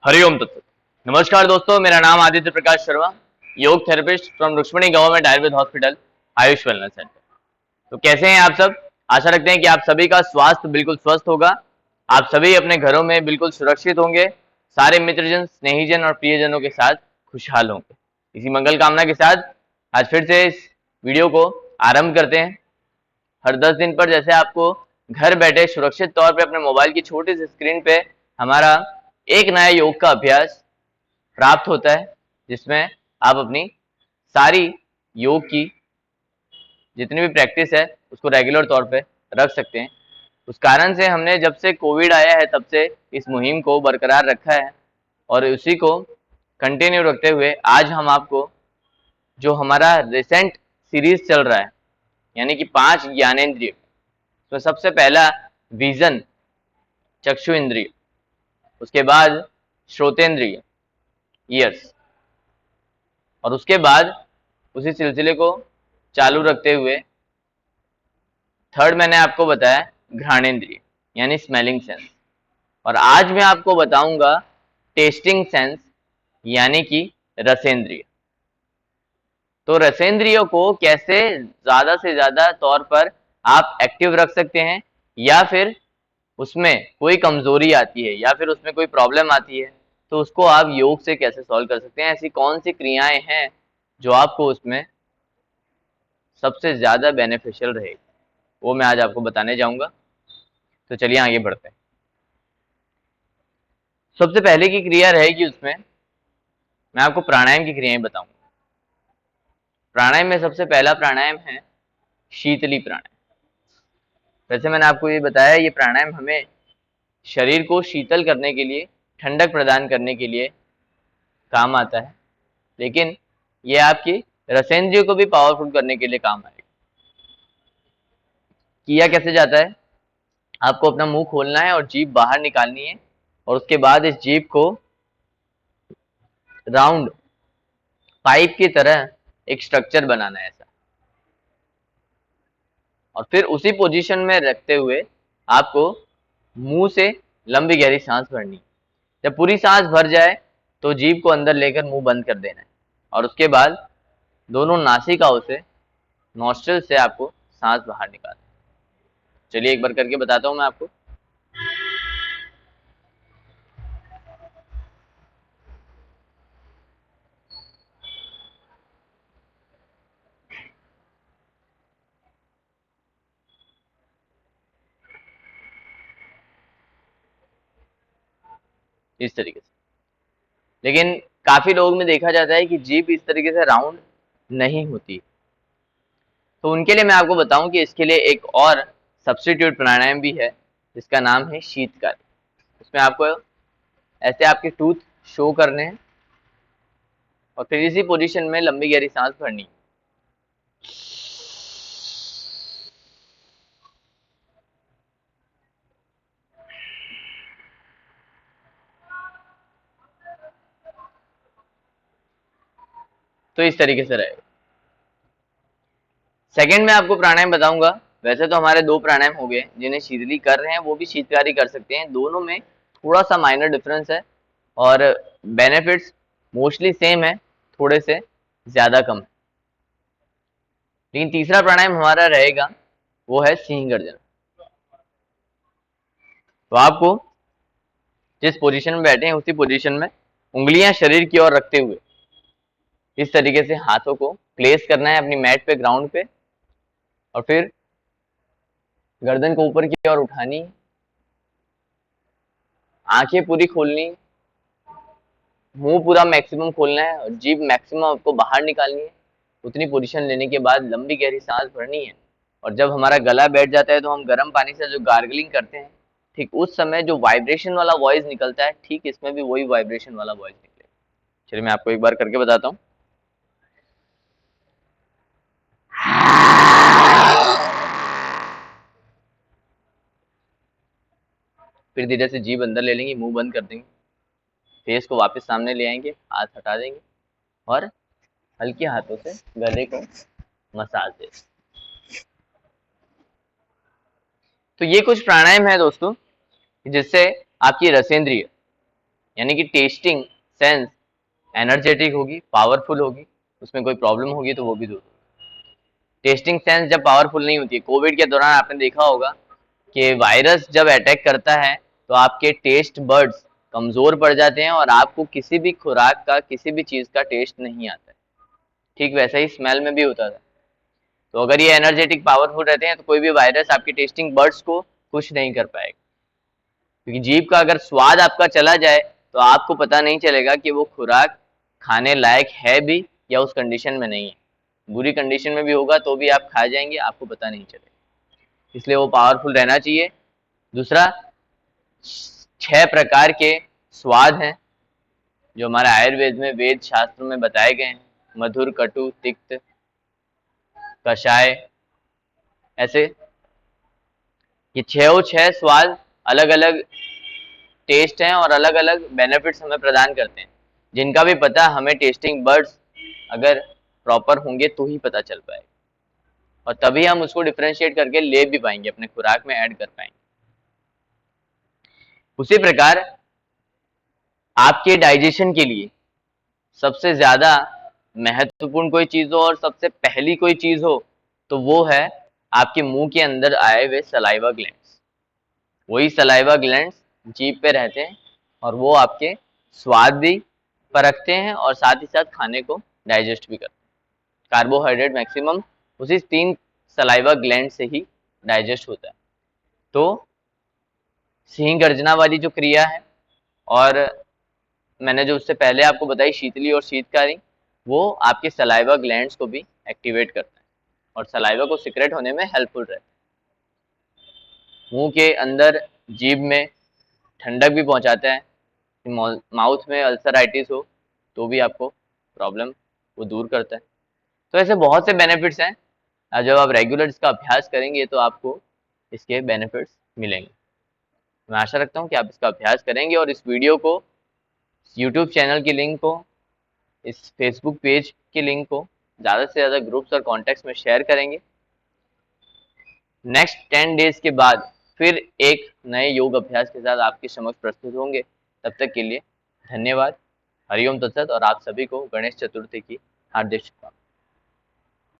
हरिओम तत्व। नमस्कार दोस्तों, मेरा नाम Aditya Prakash Sharma, yoga therapist from Rukmani government Ayurveda hospital, Ayush wellness centre. तो कैसे हैं आप सब? आशा रखते हैं कि आप सभी का स्वास्थ्य बिल्कुल स्वस्थ होगा। आप सभी अपने घरों में बिल्कुल सुरक्षित होंगे, सारे मित्रजन, स्नेहीजन और प्रियजनों के साथ खुशहाल होंगे। इसी मंगल कामना के साथ आज फिर से इस वीडियो को आरंभ करते हैं। हर 10 दिन पर जैसे आपको घर बैठे सुरक्षित तौर पे अपने मोबाइल की छोटी सी स्क्रीन पे हमारा एक नया योग का अभ्यास प्राप्त होता है, जिसमें आप अपनी सारी योग की जितनी भी प्रैक्टिस है उसको रेगुलर तौर पे रख सकते हैं। उस कारण से हमने जब से कोविड आया है तब से इस मुहिम को बरकरार रखा है और उसी को कंटिन्यू रखते हुए आज हम आपको जो हमारा रिसेंट सीरीज चल रहा है, यानी कि 5 ज्ञानेंद्रिय, तो सबसे पहला विजन चक्षु इंद्रिय, उसके बाद श्रोतेंद्रिय ईयर्स, और उसके बाद उसी सिलसिले को चालू रखते हुए थर्ड मैंने आपको बताया घ्राणेंद्रिय यानी स्मेलिंग सेंस, और आज मैं आपको बताऊंगा टेस्टिंग सेंस यानी कि रसेंद्रिय। तो रसेंद्रियों को कैसे ज्यादा से ज्यादा तौर पर आप एक्टिव रख सकते हैं, या फिर उसमें कोई कमजोरी आती है या फिर उसमें कोई प्रॉब्लम आती है तो उसको आप योग से कैसे सॉल्व कर सकते हैं। ऐसी कौन सी क्रियाएं हैं जो आपको उसमें सबसे ज्यादा बेनिफिशियल रहेगी, वो मैं आज आपको बताने जाऊंगा। तो चलिए आगे बढ़ते हैं। सबसे पहले की क्रिया रहेगी उसमें मैं आपको प्राणायाम की क्रियाएं बताऊंगा। प्राणायाम में सबसे पहला प्राणायाम है शीतली प्राणायाम। वैसे मैंने आपको ये बताया, ये प्राणायाम हमें शरीर को शीतल करने के लिए, ठंडक प्रदान करने के लिए काम आता है, लेकिन ये आपकी रसेंद्रियों को भी पावरफुल करने के लिए काम आएगा। किया कैसे जाता है? आपको अपना मुंह खोलना है और जीभ बाहर निकालनी है, और उसके बाद इस जीभ को राउंड पाइप की तरह एक स्ट्रक्चर बनाना है ऐसा, और फिर उसी पोजीशन में रखते हुए आपको मुंह से लंबी गहरी सांस भरनी है। जब पूरी सांस भर जाए तो जीभ को अंदर लेकर मुंह बंद कर देना है, और उसके बाद दोनों नासिकाओं से, नॉस्ट्रिल से आपको सांस बाहर निकालना है। चलिए एक बार करके बताता हूं मैं आपको। इस तरीके से, लेकिन काफी लोगों में देखा जाता है कि जीभ इस तरीके से राउंड नहीं होती, तो उनके लिए मैं आपको बताऊं कि इसके लिए एक और सब्स्टिट्यूट प्राणायाम भी है जिसका नाम है शीतकारी। उसमें आपको ऐसे आपके टूथ शो करने हैं और फिर इसी पोजीशन में लंबी गहरी सांस भरनी है। तो इस तरीके से रहेगा। सेकंड में आपको प्राणायाम बताऊंगा। वैसे तो हमारे 2 प्राणायाम हो गए, जिन्हें शीतली कर रहे हैं वो भी शीतकारी कर सकते हैं। दोनों में थोड़ा सा माइनर डिफरेंस है और बेनिफिट्स मोस्टली सेम है, थोड़े से ज्यादा कम है। लेकिन तीसरा प्राणायाम हमारा रहेगा वो है सिंह गर्जन। तो आपको जिस पोजीशन में बैठे हैं उसी पोजीशन में उंगलियां शरीर की ओर रखते हुए इस तरीके से हाथों को प्लेस करना है अपनी मैट पे, ग्राउंड पे, और फिर गर्दन को ऊपर की ओर उठानी, आंखें पूरी खोलनी, मुंह पूरा मैक्सिमम खोलना है और जीभ मैक्सिमम आपको बाहर निकालनी है। उतनी पोजीशन लेने के बाद लंबी गहरी सांस भरनी है, और जब हमारा गला बैठ जाता है तो हम गर्म पानी से जो गार्गलिंग करते हैं, ठीक उस समय जो वाइब्रेशन वाला वॉइस निकलता है, ठीक इसमें भी वही वाइब्रेशन वाला वॉइस निकलेगा। चलिए मैं आपको एक बार करके बताता हूँ। फिर धीरे से जीभ अंदर ले लेंगे, मुंह बंद कर देंगे, फेस को वापस सामने ले आएंगे, हाथ हटा देंगे और हल्के हाथों से गले को मसाज देंगे। तो ये कुछ प्राणायाम है दोस्तों, जिससे आपकी रसेंद्रिय यानी कि टेस्टिंग सेंस एनर्जेटिक होगी, पावरफुल होगी, उसमें कोई प्रॉब्लम होगी तो वो भी दूर होगी। टेस्टिंग सेंस जब पावरफुल नहीं होती है, कोविड के दौरान आपने देखा होगा कि वायरस जब अटैक करता है तो आपके टेस्ट बर्ड्स कमजोर पड़ जाते हैं और आपको किसी भी खुराक का, किसी भी चीज का टेस्ट नहीं आता है। ठीक वैसा ही स्मेल में भी होता था। तो अगर ये एनर्जेटिक पावरफुल रहते हैं तो कोई भी वायरस आपके टेस्टिंग बर्ड्स को कुछ नहीं कर पाएगा, क्योंकि जीभ का अगर स्वाद आपका चला जाए तो आपको पता नहीं चलेगा कि वो खुराक खाने लायक है भी या उस कंडीशन में नहीं है। बुरी कंडीशन में भी होगा तो भी आप खा जाएंगे, आपको पता नहीं चलेगा, इसलिए वो पावरफुल रहना चाहिए। दूसरा, 6 प्रकार के स्वाद हैं जो हमारे आयुर्वेद में, वेद शास्त्र में बताए गए हैं। मधुर, कटु, तिक्त, कषाय, ऐसे ये 6 स्वाद अलग अलग टेस्ट हैं और अलग अलग बेनिफिट्स हमें प्रदान करते हैं, जिनका भी पता हमें टेस्टिंग बर्ड्स अगर प्रॉपर होंगे तो ही पता चल पाएगा, और तभी हम उसको डिफरेंशिएट करके ले भी पाएंगे, अपने खुराक में ऐड कर पाएंगे। उसी प्रकार आपके डाइजेशन के लिए सबसे ज्यादा महत्वपूर्ण कोई चीज हो और सबसे पहली कोई चीज हो तो वो है आपके मुंह के अंदर आए हुए सलाइवा ग्लैंड्स। वही सलाइवा ग्लैंड्स जीभ पे रहते हैं और वो आपके स्वाद भी परखते हैं और साथ ही साथ खाने को डाइजेस्ट भी करते हैं। कार्बोहाइड्रेट मैक्सिमम उसी 3 सलाइवा ग्लैंड से ही डाइजेस्ट होता है। तो सिंह गर्जना वाली जो क्रिया है, और मैंने जो उससे पहले आपको बताई शीतली और शीतकारी, वो आपके सलाइवा ग्लैंड्स को भी एक्टिवेट करता है और सलाइवा को सिक्रेट होने में हेल्पफुल रहता है। मुंह के अंदर, जीभ में ठंडक भी पहुंचाता है। माउथ में अल्सराइटिस हो तो भी आपको प्रॉब्लम वो दूर करता है। तो ऐसे बहुत से बेनिफिट्स हैं, जब आप रेगुलर इसका अभ्यास करेंगे तो आपको इसके बेनिफिट्स मिलेंगे। मैं आशा रखता हूँ कि आप इसका अभ्यास करेंगे और इस वीडियो को, यूट्यूब चैनल की लिंक को, इस फेसबुक पेज की लिंक को ज़्यादा से ज़्यादा ग्रुप्स और कॉन्टेक्ट्स में शेयर करेंगे। नेक्स्ट 10 डेज के बाद फिर एक नए योग अभ्यास के साथ आपके समक्ष प्रस्तुत होंगे। तब तक के लिए धन्यवाद। हरिओम तत्सत और आप सभी को गणेश चतुर्थी की हार्दिक शुभकामनाएं।